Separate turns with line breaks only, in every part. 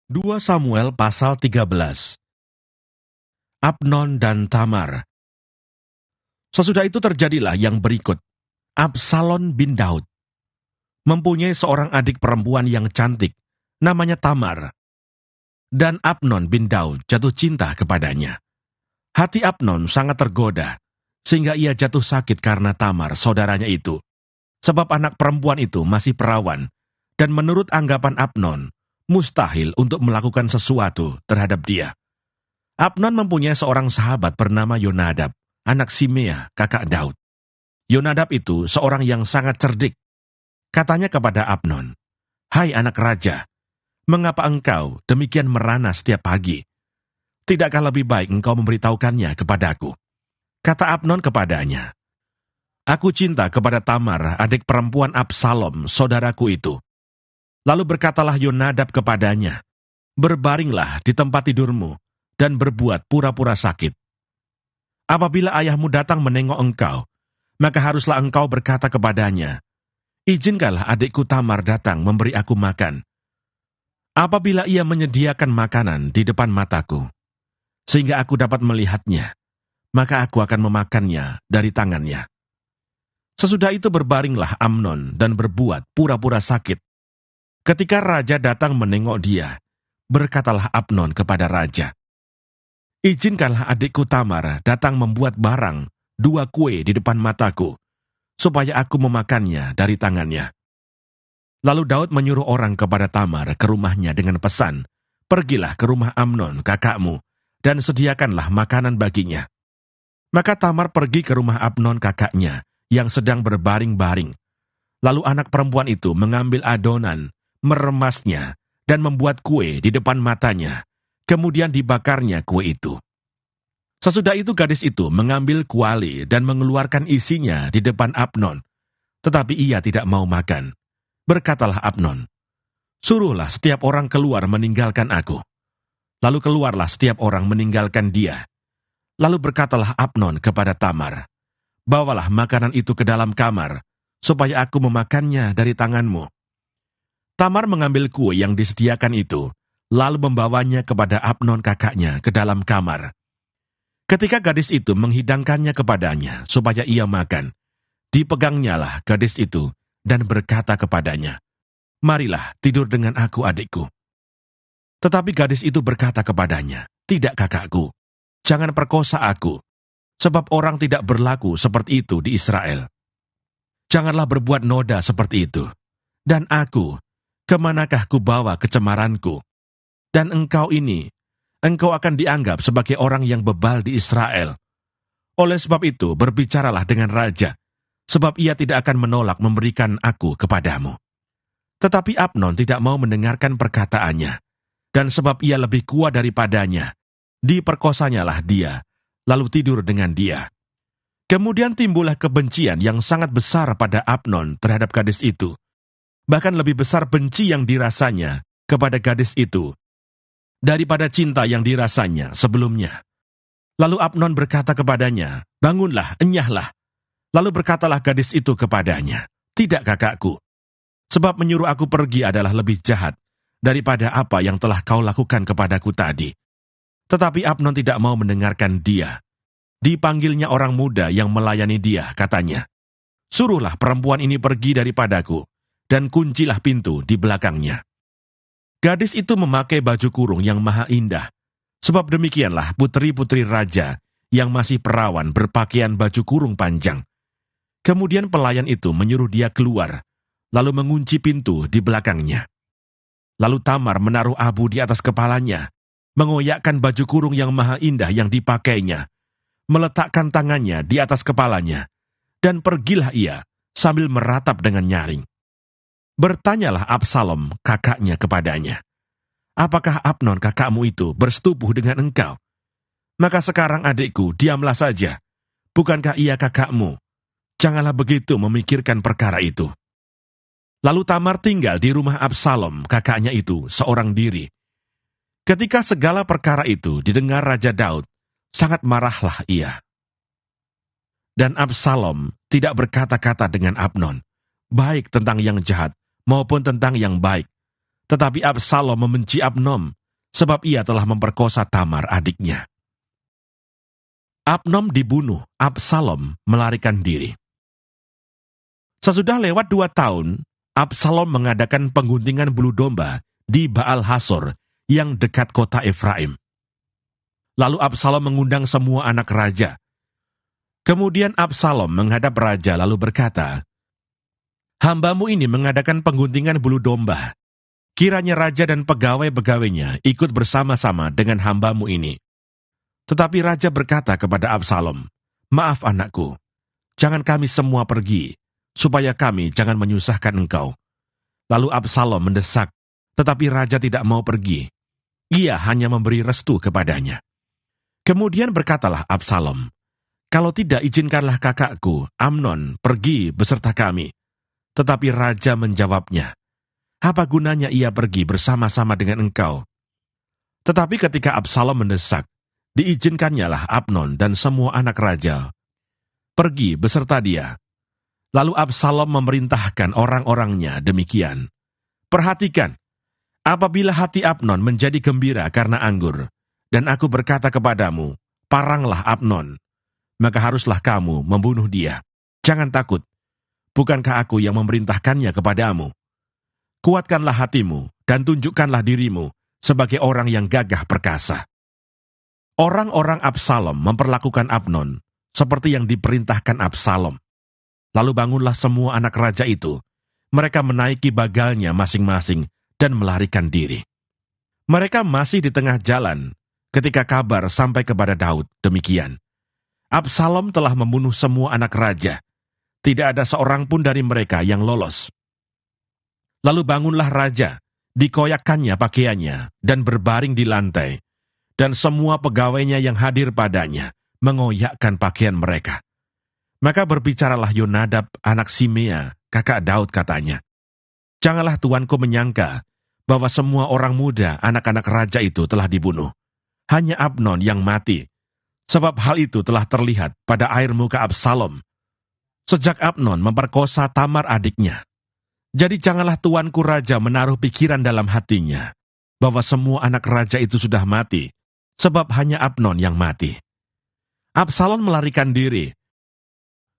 2 Samuel pasal 13. Amnon dan Tamar. Sesudah itu terjadilah yang berikut. Absalom bin Daud mempunyai seorang adik perempuan yang cantik, namanya Tamar. Dan Amnon bin Daud jatuh cinta kepadanya. Hati Amnon sangat tergoda, sehingga ia jatuh sakit karena Tamar, saudaranya itu. Sebab anak perempuan itu masih perawan, dan menurut anggapan Amnon, mustahil untuk melakukan sesuatu terhadap dia. Amnon mempunyai seorang sahabat bernama Yonadab, anak Simea, kakak Daud. Yonadab itu seorang yang sangat cerdik. Katanya kepada Amnon, "Hai anak raja, mengapa engkau demikian merana setiap pagi? Tidakkah lebih baik engkau memberitahukannya kepadaku?" Kata Amnon kepadanya, "Aku cinta kepada Tamar, adik perempuan Absalom, saudaraku itu." Lalu berkatalah Yonadab kepadanya, "Berbaringlah di tempat tidurmu, dan berbuat pura-pura sakit. Apabila ayahmu datang menengok engkau, maka haruslah engkau berkata kepadanya, 'Izinkanlah adikku Tamar datang memberi aku makan.' Apabila ia menyediakan makanan di depan mataku, sehingga aku dapat melihatnya, maka aku akan memakannya dari tangannya." Sesudah itu berbaringlah Amnon dan berbuat pura-pura sakit. Ketika raja datang menengok dia, berkatalah Amnon kepada raja, "Izinkanlah adikku Tamar datang membuat barang 2 kue di depan mataku, supaya aku memakannya dari tangannya." Lalu Daud menyuruh orang kepada Tamar ke rumahnya dengan pesan, "Pergilah ke rumah Amnon kakakmu, dan sediakanlah makanan baginya." Maka Tamar pergi ke rumah Amnon kakaknya, yang sedang berbaring-baring. Lalu anak perempuan itu mengambil adonan, meremasnya, dan membuat kue di depan matanya. Kemudian dibakarnya kue itu. Sesudah itu gadis itu mengambil kuali dan mengeluarkan isinya di depan Amnon. Tetapi ia tidak mau makan. Berkatalah Amnon, "Suruhlah setiap orang keluar meninggalkan aku." Lalu keluarlah setiap orang meninggalkan dia. Lalu berkatalah Amnon kepada Tamar, "Bawalah makanan itu ke dalam kamar, supaya aku memakannya dari tanganmu." Tamar mengambil kue yang disediakan itu, lalu membawanya kepada Amnon kakaknya ke dalam kamar. Ketika gadis itu menghidangkannya kepadanya supaya ia makan, dipegangnyalah gadis itu dan berkata kepadanya, "Marilah tidur dengan aku adikku." Tetapi gadis itu berkata kepadanya, "Tidak kakakku, jangan perkosa aku, sebab orang tidak berlaku seperti itu di Israel. Janganlah berbuat noda seperti itu. Dan aku, kemanakah ku bawa kecemaranku? Dan engkau akan dianggap sebagai orang yang bebal di Israel. Oleh sebab itu, berbicaralah dengan raja, sebab ia tidak akan menolak memberikan aku kepadamu." Tetapi Amnon tidak mau mendengarkan perkataannya, dan sebab ia lebih kuat daripadanya, diperkosanyalah dia, lalu tidur dengan dia. Kemudian timbullah kebencian yang sangat besar pada Amnon terhadap gadis itu. Bahkan lebih besar benci yang dirasanya kepada gadis itu daripada cinta yang dirasanya sebelumnya. Lalu Amnon berkata kepadanya, "Bangunlah, enyahlah." Lalu berkatalah gadis itu kepadanya, "Tidak kakakku, sebab menyuruh aku pergi adalah lebih jahat daripada apa yang telah kau lakukan kepadaku tadi." Tetapi Amnon tidak mau mendengarkan dia. Dipanggilnya orang muda yang melayani dia, katanya, "Suruhlah perempuan ini pergi daripadaku, dan kuncilah pintu di belakangnya." Gadis itu memakai baju kurung yang maha indah, sebab demikianlah putri-putri raja yang masih perawan berpakaian baju kurung panjang. Kemudian pelayan itu menyuruh dia keluar, lalu mengunci pintu di belakangnya. Lalu Tamar menaruh abu di atas kepalanya, mengoyakkan baju kurung yang maha indah yang dipakainya, meletakkan tangannya di atas kepalanya, dan pergilah ia sambil meratap dengan nyaring. Bertanyalah Absalom kakaknya kepadanya, "Apakah Amnon kakakmu itu bersetubuh dengan engkau? Maka sekarang adikku, diamlah saja. Bukankah ia kakakmu? Janganlah begitu memikirkan perkara itu." Lalu Tamar tinggal di rumah Absalom kakaknya itu seorang diri. Ketika segala perkara itu didengar Raja Daud, sangat marahlah ia. Dan Absalom tidak berkata-kata dengan Amnon, baik tentang yang jahat maupun tentang yang baik. Tetapi Absalom membenci Amnon sebab ia telah memperkosa Tamar adiknya. Abnom dibunuh, Absalom melarikan diri. Sesudah lewat 2 tahun, Absalom mengadakan pengguntingan bulu domba di Baal Hasor yang dekat kota Efraim. Lalu Absalom mengundang semua anak raja. Kemudian Absalom menghadap raja lalu berkata, "Hambamu ini mengadakan pengguntingan bulu domba. Kiranya raja dan pegawai-pegawainya ikut bersama-sama dengan hambamu ini." Tetapi raja berkata kepada Absalom, "Maaf anakku, jangan kami semua pergi, supaya kami jangan menyusahkan engkau." Lalu Absalom mendesak, tetapi raja tidak mau pergi. Ia hanya memberi restu kepadanya. Kemudian berkatalah Absalom, "Kalau tidak, izinkanlah kakakku, Amnon, pergi beserta kami." Tetapi raja menjawabnya, "Apa gunanya ia pergi bersama-sama dengan engkau?" Tetapi ketika Absalom mendesak, diizinkannyalah Amnon dan semua anak raja pergi beserta dia. Lalu Absalom memerintahkan orang-orangnya demikian, "Perhatikan, apabila hati Amnon menjadi gembira karena anggur, dan aku berkata kepadamu, paranglah Amnon, maka haruslah kamu membunuh dia. Jangan takut, bukankah aku yang memerintahkannya kepadamu? Kuatkanlah hatimu dan tunjukkanlah dirimu sebagai orang yang gagah perkasa." Orang-orang Absalom memperlakukan Amnon seperti yang diperintahkan Absalom. Lalu bangunlah semua anak raja itu. Mereka menaiki bagalnya masing-masing dan melarikan diri. Mereka masih di tengah jalan ketika kabar sampai kepada Daud demikian, "Absalom telah membunuh semua anak raja. Tidak ada seorang pun dari mereka yang lolos." Lalu bangunlah raja, dikoyakkannya pakaiannya, dan berbaring di lantai. Dan semua pegawainya yang hadir padanya mengoyakkan pakaian mereka. Maka berbicaralah Yonadab anak Simea, kakak Daud katanya, "Janganlah tuanku menyangka bahwa semua orang muda anak-anak raja itu telah dibunuh. Hanya Amnon yang mati, sebab hal itu telah terlihat pada air muka Absalom, sejak Amnon memperkosa Tamar adiknya. Jadi janganlah tuanku raja menaruh pikiran dalam hatinya bahwa semua anak raja itu sudah mati, sebab hanya Amnon yang mati." Absalom melarikan diri.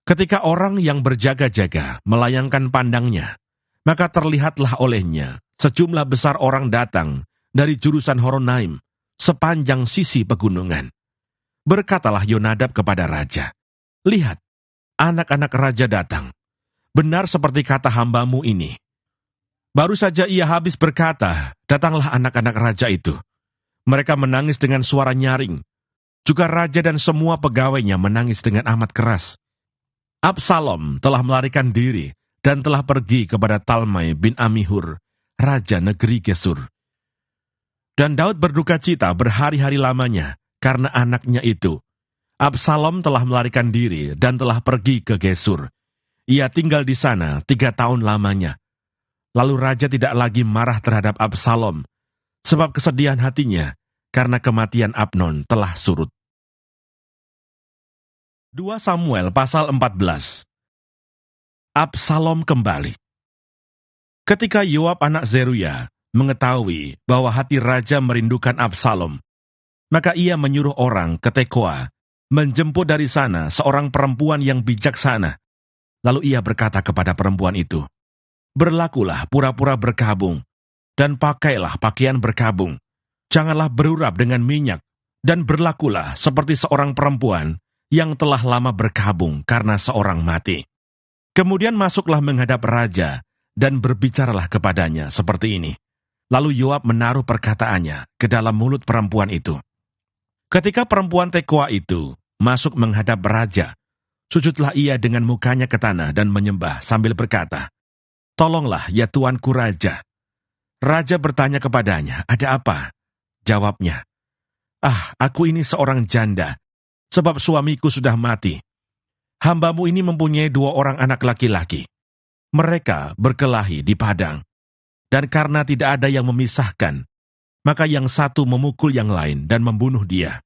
Ketika orang yang berjaga-jaga melayangkan pandangnya, maka terlihatlah olehnya sejumlah besar orang datang dari jurusan Horonaim sepanjang sisi pegunungan. Berkatalah Yonadab kepada raja, "Lihat, anak-anak raja datang. Benar seperti kata hambamu ini." Baru saja ia habis berkata, datanglah anak-anak raja itu. Mereka menangis dengan suara nyaring. Juga raja dan semua pegawainya menangis dengan amat keras. Absalom telah melarikan diri dan telah pergi kepada Talmai bin Amihur, raja negeri Gesur. Dan Daud berduka cita berhari-hari lamanya karena anaknya itu. Absalom telah melarikan diri dan telah pergi ke Gesur. Ia tinggal di sana 3 tahun lamanya. Lalu raja tidak lagi marah terhadap Absalom, sebab kesedihan hatinya karena kematian Amnon telah surut. 2 Samuel pasal 14. Absalom kembali. Ketika Yoab anak Zeruya mengetahui bahwa hati raja merindukan Absalom, maka ia menyuruh orang ke Tekoa menjemput dari sana seorang perempuan yang bijaksana. Lalu ia berkata kepada perempuan itu, "Berlakulah pura-pura berkabung, dan pakailah pakaian berkabung. Janganlah berurap dengan minyak, dan berlakulah seperti seorang perempuan yang telah lama berkabung karena seorang mati." Kemudian masuklah menghadap raja, dan berbicaralah kepadanya seperti ini. Lalu Yoab menaruh perkataannya ke dalam mulut perempuan itu. Ketika perempuan Tekoa itu masuk menghadap raja, sujudlah ia dengan mukanya ke tanah dan menyembah sambil berkata, "Tolonglah ya tuanku raja." Raja bertanya kepadanya, "Ada apa?" Jawabnya, Aku ini seorang janda, sebab suamiku sudah mati. Hambamu ini mempunyai 2 orang anak laki-laki. Mereka berkelahi di padang, dan karena tidak ada yang memisahkan, maka yang satu memukul yang lain dan membunuh dia.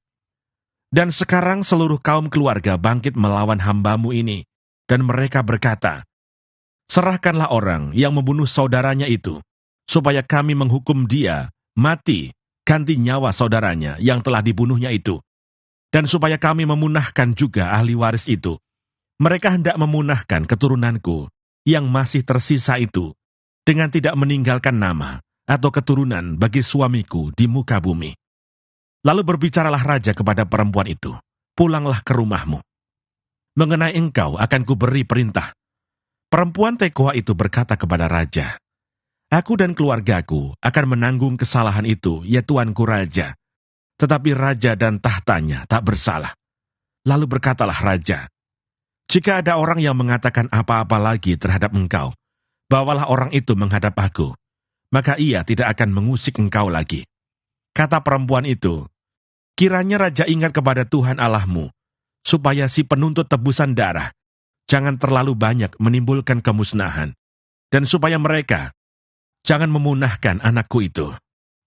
Dan sekarang seluruh kaum keluarga bangkit melawan hambamu ini, dan mereka berkata, serahkanlah orang yang membunuh saudaranya itu, supaya kami menghukum dia mati ganti nyawa saudaranya yang telah dibunuhnya itu. Dan supaya kami memunahkan juga ahli waris itu, mereka hendak memunahkan keturunanku yang masih tersisa itu, dengan tidak meninggalkan nama atau keturunan bagi suamiku di muka bumi. Lalu berbicaralah raja kepada perempuan itu, pulanglah ke rumahmu. Mengenai engkau akan kuberi perintah. Perempuan Tekoa itu berkata kepada raja, aku dan keluargaku akan menanggung kesalahan itu, ya tuanku raja. Tetapi raja dan tahtanya tak bersalah. Lalu berkatalah raja, jika ada orang yang mengatakan apa-apa lagi terhadap engkau, bawalah orang itu menghadap aku, maka ia tidak akan mengusik engkau lagi. Kata perempuan itu, kiranya raja ingat kepada Tuhan Allahmu, supaya si penuntut tebusan darah jangan terlalu banyak menimbulkan kemusnahan, dan supaya mereka jangan memunahkan anakku itu.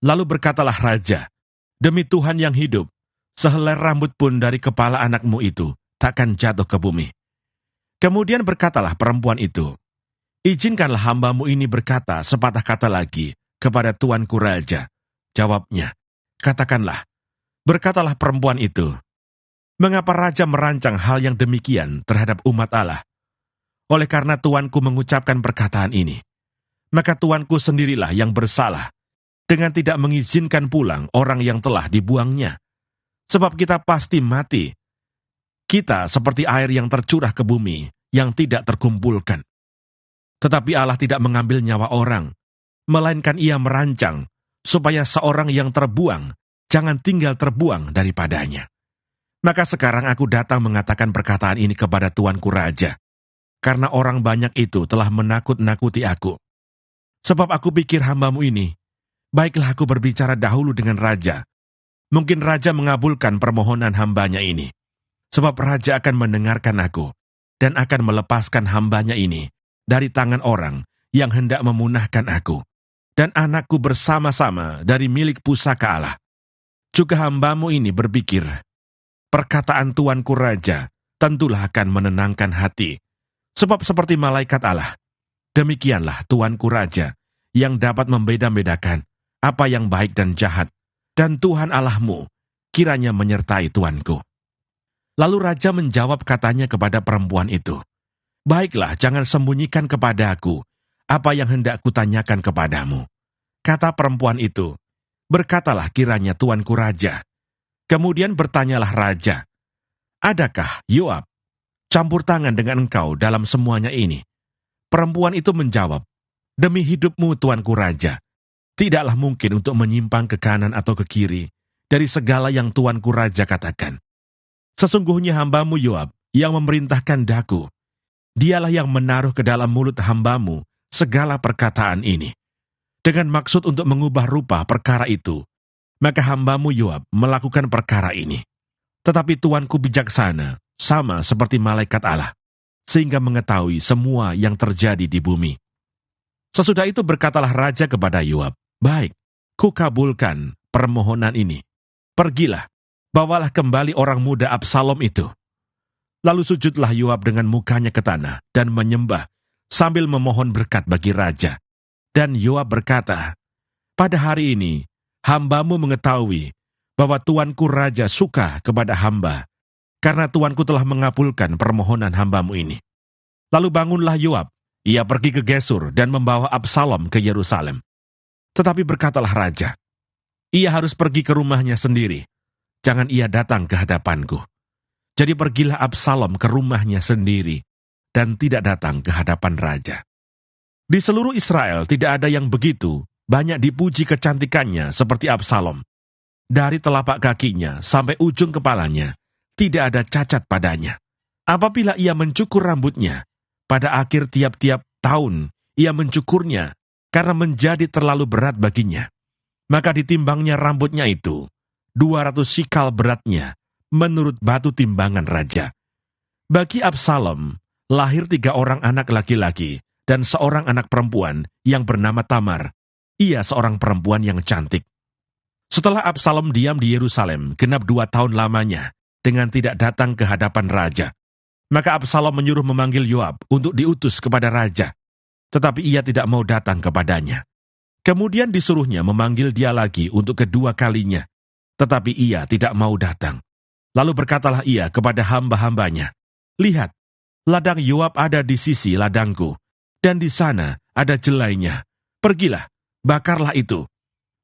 Lalu berkatalah raja, demi Tuhan yang hidup, sehelai rambut pun dari kepala anakmu itu takkan jatuh ke bumi. Kemudian berkatalah perempuan itu, izinkanlah hambamu ini berkata sepatah kata lagi kepada tuanku raja. Jawabnya, katakanlah. Berkatalah perempuan itu, mengapa raja merancang hal yang demikian terhadap umat Allah? Oleh karena tuanku mengucapkan perkataan ini, maka tuanku sendirilah yang bersalah dengan tidak mengizinkan pulang orang yang telah dibuangnya. Sebab kita pasti mati. Kita seperti air yang tercurah ke bumi, yang tidak terkumpulkan. Tetapi Allah tidak mengambil nyawa orang, melainkan ia merancang, supaya seorang yang terbuang, jangan tinggal terbuang daripadanya. Maka sekarang aku datang mengatakan perkataan ini kepada tuanku raja, karena orang banyak itu telah menakut-nakuti aku. Sebab aku pikir hambamu ini, baiklah aku berbicara dahulu dengan raja. Mungkin raja mengabulkan permohonan hambanya ini. Sebab raja akan mendengarkan aku, dan akan melepaskan hambanya ini dari tangan orang yang hendak memunahkan aku, dan anakku bersama-sama dari milik pusaka Allah. Juga hambamu ini berpikir, perkataan tuanku raja tentulah akan menenangkan hati. Sebab seperti malaikat Allah, demikianlah tuanku raja yang dapat membeda-bedakan apa yang baik dan jahat, dan Tuhan Allahmu kiranya menyertai tuanku. Lalu raja menjawab katanya kepada perempuan itu, baiklah, jangan sembunyikan kepada aku apa yang hendak kutanyakan kepadamu. Kata perempuan itu, berkatalah kiranya tuanku raja. Kemudian bertanyalah raja, adakah Yoab campur tangan dengan engkau dalam semuanya ini? Perempuan itu menjawab, demi hidupmu tuanku raja, tidaklah mungkin untuk menyimpang ke kanan atau ke kiri dari segala yang tuanku raja katakan. Sesungguhnya hambamu Yoab yang memerintahkan daku, dialah yang menaruh ke dalam mulut hambamu segala perkataan ini. Dengan maksud untuk mengubah rupa perkara itu, maka hambamu Yoab melakukan perkara ini. Tetapi tuanku bijaksana, sama seperti malaikat Allah, sehingga mengetahui semua yang terjadi di bumi. Sesudah itu berkatalah raja kepada Yoab, baik, kukabulkan permohonan ini. Pergilah, bawalah kembali orang muda Absalom itu. Lalu sujudlah Yoab dengan mukanya ke tanah dan menyembah sambil memohon berkat bagi raja. Dan Yoab berkata, pada hari ini hambamu mengetahui bahwa tuanku raja suka kepada hamba, karena tuanku telah mengabulkan permohonan hambamu ini. Lalu bangunlah Yoab, ia pergi ke Gesur dan membawa Absalom ke Yerusalem. Tetapi berkatalah raja, ia harus pergi ke rumahnya sendiri. Jangan ia datang ke hadapanku. Jadi pergilah Absalom ke rumahnya sendiri, dan tidak datang ke hadapan raja. Di seluruh Israel tidak ada yang begitu banyak dipuji kecantikannya seperti Absalom. Dari telapak kakinya sampai ujung kepalanya, tidak ada cacat padanya. Apabila ia mencukur rambutnya, pada akhir tiap-tiap tahun ia mencukurnya karena menjadi terlalu berat baginya. Maka ditimbangnya rambutnya itu, 200 sikal beratnya, menurut batu timbangan raja. Bagi Absalom, lahir 3 orang anak laki-laki dan seorang anak perempuan yang bernama Tamar. Ia seorang perempuan yang cantik. Setelah Absalom diam di Yerusalem genap 2 tahun lamanya, dengan tidak datang ke hadapan raja, maka Absalom menyuruh memanggil Yoab untuk diutus kepada raja, tetapi ia tidak mau datang kepadanya. Kemudian disuruhnya memanggil dia lagi untuk kedua kalinya, tetapi ia tidak mau datang. Lalu berkatalah ia kepada hamba-hambanya, "Lihat, ladang Yoab ada di sisi ladangku, dan di sana ada jelainya. Pergilah, bakarlah itu."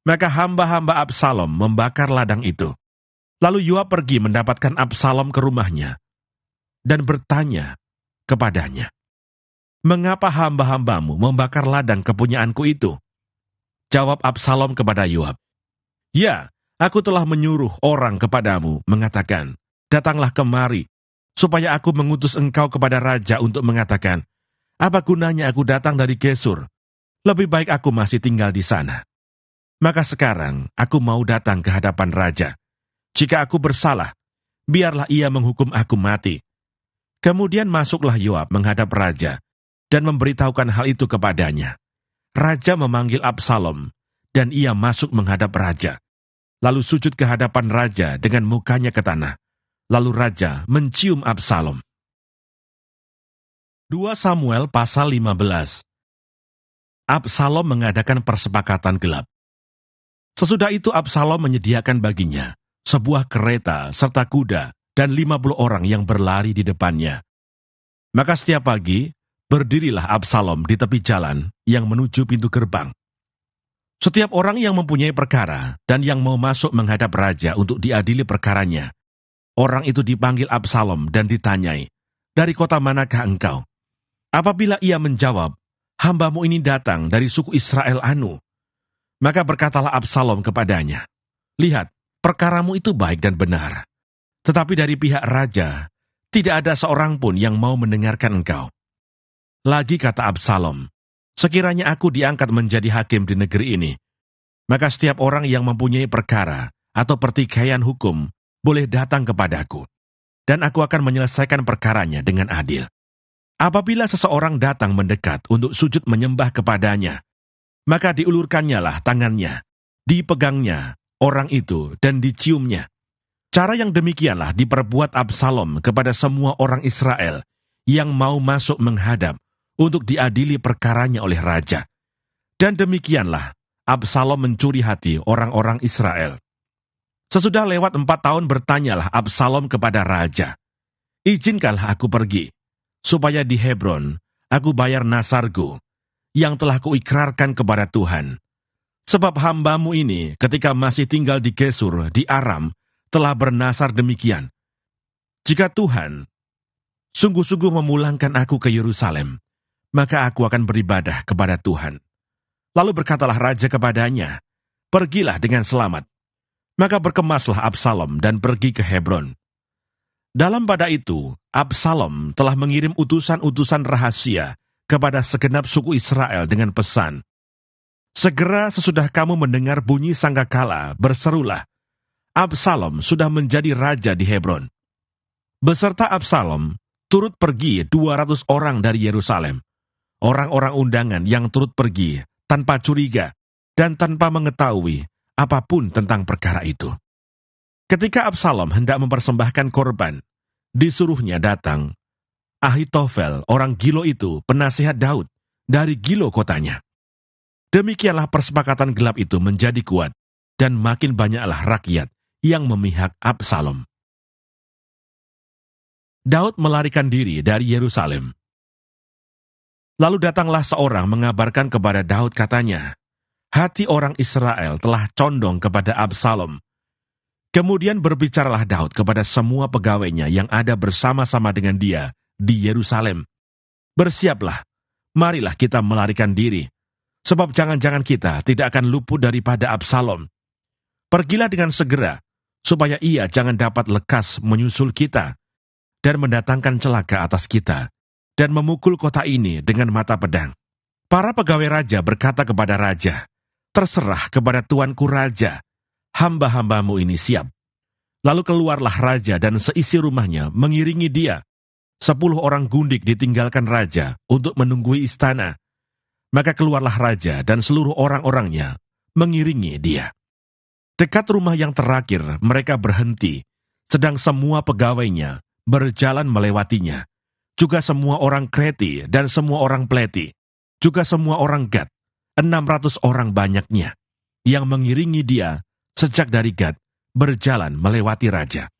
Maka hamba-hamba Absalom membakar ladang itu. Lalu Yoab pergi mendapatkan Absalom ke rumahnya, dan bertanya kepadanya, "Mengapa hamba-hambamu membakar ladang kepunyaanku itu?" Jawab Absalom kepada Yoab, "Ya, aku telah menyuruh orang kepadamu mengatakan, 'Datanglah kemari, supaya aku mengutus engkau kepada raja untuk mengatakan, apa gunanya aku datang dari Gesur? Lebih baik aku masih tinggal di sana.' Maka sekarang aku mau datang ke hadapan raja. Jika aku bersalah, biarlah ia menghukum aku mati." Kemudian masuklah Yoab menghadap raja, dan memberitahukan hal itu kepadanya. Raja memanggil Absalom, dan ia masuk menghadap raja. Lalu sujud ke hadapan raja dengan mukanya ke tanah. Lalu raja mencium Absalom. 2 Samuel pasal 15. Absalom mengadakan persepakatan gelap. Sesudah itu Absalom menyediakan baginya sebuah kereta serta kuda dan 50 orang yang berlari di depannya. Maka setiap pagi, berdirilah Absalom di tepi jalan yang menuju pintu gerbang. Setiap orang yang mempunyai perkara dan yang mau masuk menghadap raja untuk diadili perkaranya, orang itu dipanggil Absalom dan ditanyai, "Dari kota manakah engkau?" Apabila ia menjawab, "Hambamu ini datang dari suku Israel anu," maka berkatalah Absalom kepadanya, "Lihat, perkaramu itu baik dan benar. Tetapi dari pihak raja, tidak ada seorang pun yang mau mendengarkan engkau." Lagi kata Absalom, "Sekiranya aku diangkat menjadi hakim di negeri ini, maka setiap orang yang mempunyai perkara atau pertikaian hukum boleh datang kepadaku, dan aku akan menyelesaikan perkaranya dengan adil. Apabila seseorang datang mendekat untuk sujud menyembah kepadanya, maka diulurkannyalah tangannya, dipegangnya orang itu dan diciumnya." Cara yang demikianlah diperbuat Absalom kepada semua orang Israel yang mau masuk menghadap untuk diadili perkaranya oleh raja. Dan demikianlah Absalom mencuri hati orang-orang Israel. Sesudah lewat 4 tahun bertanyalah Absalom kepada raja, "Izinkanlah aku pergi, supaya di Hebron aku bayar nasarku, yang telah kuikrarkan kepada Tuhan. Sebab hambamu ini ketika masih tinggal di Gesur, di Aram, telah bernasar demikian, 'Jika Tuhan sungguh-sungguh memulangkan aku ke Yerusalem, maka aku akan beribadah kepada Tuhan.' Lalu berkatalah raja kepadanya, 'Pergilah dengan selamat.' Maka berkemaslah Absalom dan pergi ke Hebron. Dalam pada itu, Absalom telah mengirim utusan-utusan rahasia kepada segenap suku Israel dengan pesan, 'Segera sesudah kamu mendengar bunyi sangkakala, berserulah, Absalom sudah menjadi raja di Hebron.' Beserta Absalom, turut pergi 200 orang dari Yerusalem. Orang-orang undangan yang turut pergi tanpa curiga dan tanpa mengetahui apapun tentang perkara itu. Ketika Absalom hendak mempersembahkan korban, disuruhnya datang Ahitofel, orang Gilo itu, penasihat Daud, dari Gilo kotanya. Demikianlah persepakatan gelap itu menjadi kuat, dan makin banyaklah rakyat yang memihak Absalom. Daud melarikan diri dari Yerusalem. Lalu datanglah seorang mengabarkan kepada Daud, katanya, "Hati orang Israel telah condong kepada Absalom." Kemudian berbicaralah Daud kepada semua pegawainya yang ada bersama-sama dengan dia di Yerusalem. "Bersiaplah, marilah kita melarikan diri, sebab jangan-jangan kita tidak akan luput daripada Absalom. Pergilah dengan segera, supaya ia jangan dapat lekas menyusul kita, dan mendatangkan celaka atas kita, dan memukul kota ini dengan mata pedang." Para pegawai raja berkata kepada raja, "Terserah kepada tuanku raja, hamba-hambamu ini siap." Lalu keluarlah raja dan seisi rumahnya mengiringi dia. 10 orang gundik ditinggalkan raja untuk menunggui istana. Maka keluarlah raja dan seluruh orang-orangnya mengiringi dia. Dekat rumah yang terakhir mereka berhenti, sedang semua pegawainya berjalan melewatinya. Juga semua orang Kreti dan semua orang Pleti, juga semua orang Gad, 600 orang banyaknya, yang mengiringi dia sejak dari Gad, berjalan melewati raja.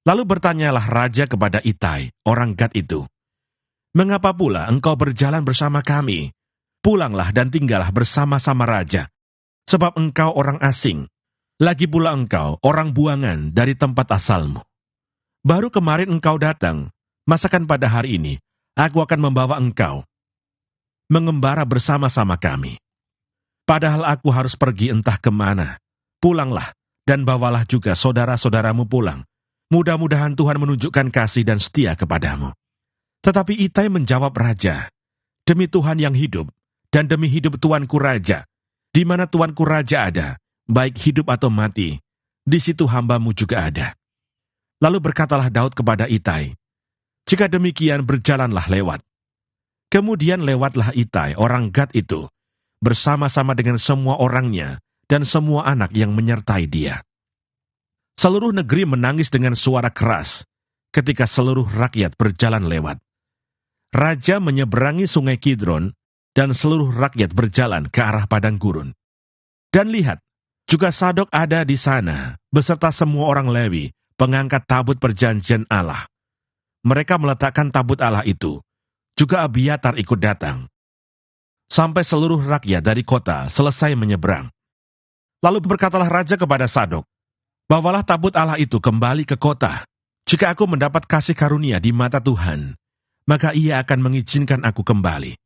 Lalu bertanyalah raja kepada Itai, orang Gad itu, "Mengapa pula engkau berjalan bersama kami? Pulanglah dan tinggallah bersama-sama raja, sebab engkau orang asing. Lagi pula engkau orang buangan dari tempat asalmu. Baru kemarin engkau datang, masakan pada hari ini aku akan membawa engkau mengembara bersama-sama kami. Padahal aku harus pergi entah kemana. Pulanglah dan bawalah juga saudara-saudaramu pulang. Mudah-mudahan Tuhan menunjukkan kasih dan setia kepadamu." Tetapi Itai menjawab raja, "Demi Tuhan yang hidup, dan demi hidup tuanku raja, di mana tuanku raja ada, baik hidup atau mati, di situ hambamu juga ada." Lalu berkatalah Daud kepada Itai, "Jika demikian berjalanlah lewat." Kemudian lewatlah Itai, orang Gad itu, bersama-sama dengan semua orangnya dan semua anak yang menyertai dia. Seluruh negeri menangis dengan suara keras ketika seluruh rakyat berjalan lewat. Raja menyeberangi sungai Kidron, dan seluruh rakyat berjalan ke arah padang gurun. Dan lihat, juga Sadok ada di sana, beserta semua orang Lewi, pengangkat tabut perjanjian Allah. Mereka meletakkan tabut Allah itu. Juga Abiatar ikut datang. Sampai seluruh rakyat dari kota selesai menyeberang. Lalu berkatalah raja kepada Sadok, "Bawalah tabut Allah itu kembali ke kota. Jika aku mendapat kasih karunia di mata Tuhan, maka ia akan mengizinkan aku kembali,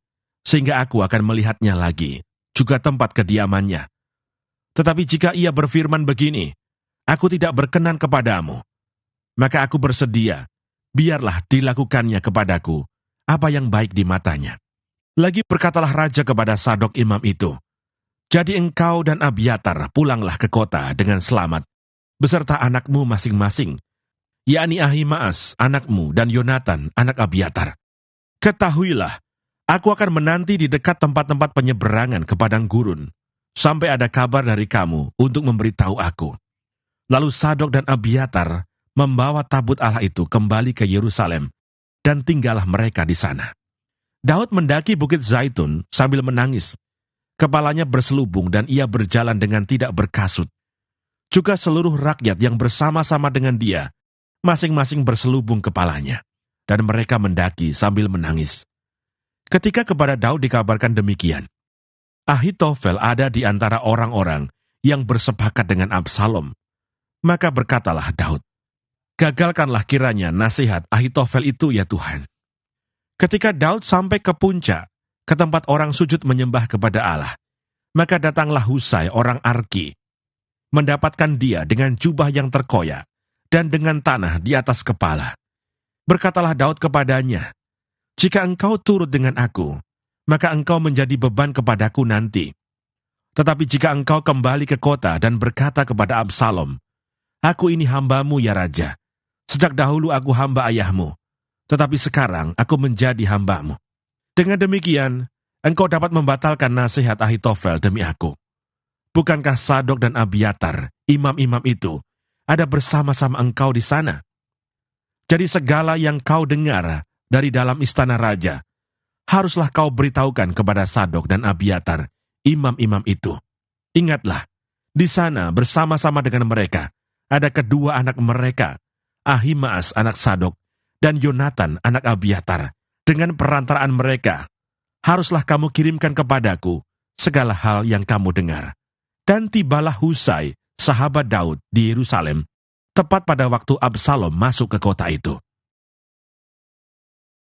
sehingga aku akan melihatnya lagi, juga tempat kediamannya. Tetapi jika ia berfirman begini, 'Aku tidak berkenan kepadamu,' maka aku bersedia, biarlah dilakukannya kepadaku apa yang baik di matanya." Lagi berkatalah raja kepada Sadok imam itu, "Jadi engkau dan Abiatar pulanglah ke kota dengan selamat, beserta anakmu masing-masing, yakni Ahimaas anakmu dan Yonatan anak Abiatar. Ketahuilah, aku akan menanti di dekat tempat-tempat penyeberangan ke padang gurun, sampai ada kabar dari kamu untuk memberitahu aku." Lalu Sadok dan Abiatar membawa tabut Allah itu kembali ke Yerusalem, dan tinggallah mereka di sana. Daud mendaki Bukit Zaitun sambil menangis. Kepalanya berselubung dan ia berjalan dengan tidak berkasut. Juga seluruh rakyat yang bersama-sama dengan dia, masing-masing berselubung kepalanya, dan mereka mendaki sambil menangis. Ketika kepada Daud dikabarkan demikian, Ahitofel ada di antara orang-orang yang bersepakat dengan Absalom. Maka berkatalah Daud, "Gagalkanlah kiranya nasihat Ahitofel itu ya Tuhan." Ketika Daud sampai ke puncak, ke tempat orang sujud menyembah kepada Allah, maka datanglah Husai orang Arki, mendapatkan dia dengan jubah yang terkoyak, dan dengan tanah di atas kepala. Berkatalah Daud kepadanya, "Jika engkau turut dengan aku, maka engkau menjadi beban kepadaku nanti. Tetapi jika engkau kembali ke kota dan berkata kepada Absalom, 'Aku ini hambamu ya Raja, sejak dahulu aku hamba ayahmu, tetapi sekarang aku menjadi hambamu.' Dengan demikian, engkau dapat membatalkan nasihat Ahitofel demi aku. Bukankah Sadok dan Abiatar, imam-imam itu, ada bersama-sama engkau di sana? Jadi segala yang kau dengar dari dalam istana raja, haruslah kau beritahukan kepada Sadok dan Abiatar, imam-imam itu. Ingatlah, di sana bersama-sama dengan mereka, ada kedua anak mereka, Ahimaas anak Sadok, dan Yonatan anak Abiatar. Dengan perantaraan mereka, haruslah kamu kirimkan kepadaku segala hal yang kamu dengar." Dan tibalah Husai, sahabat Daud, di Yerusalem, tepat pada waktu Absalom masuk ke kota itu.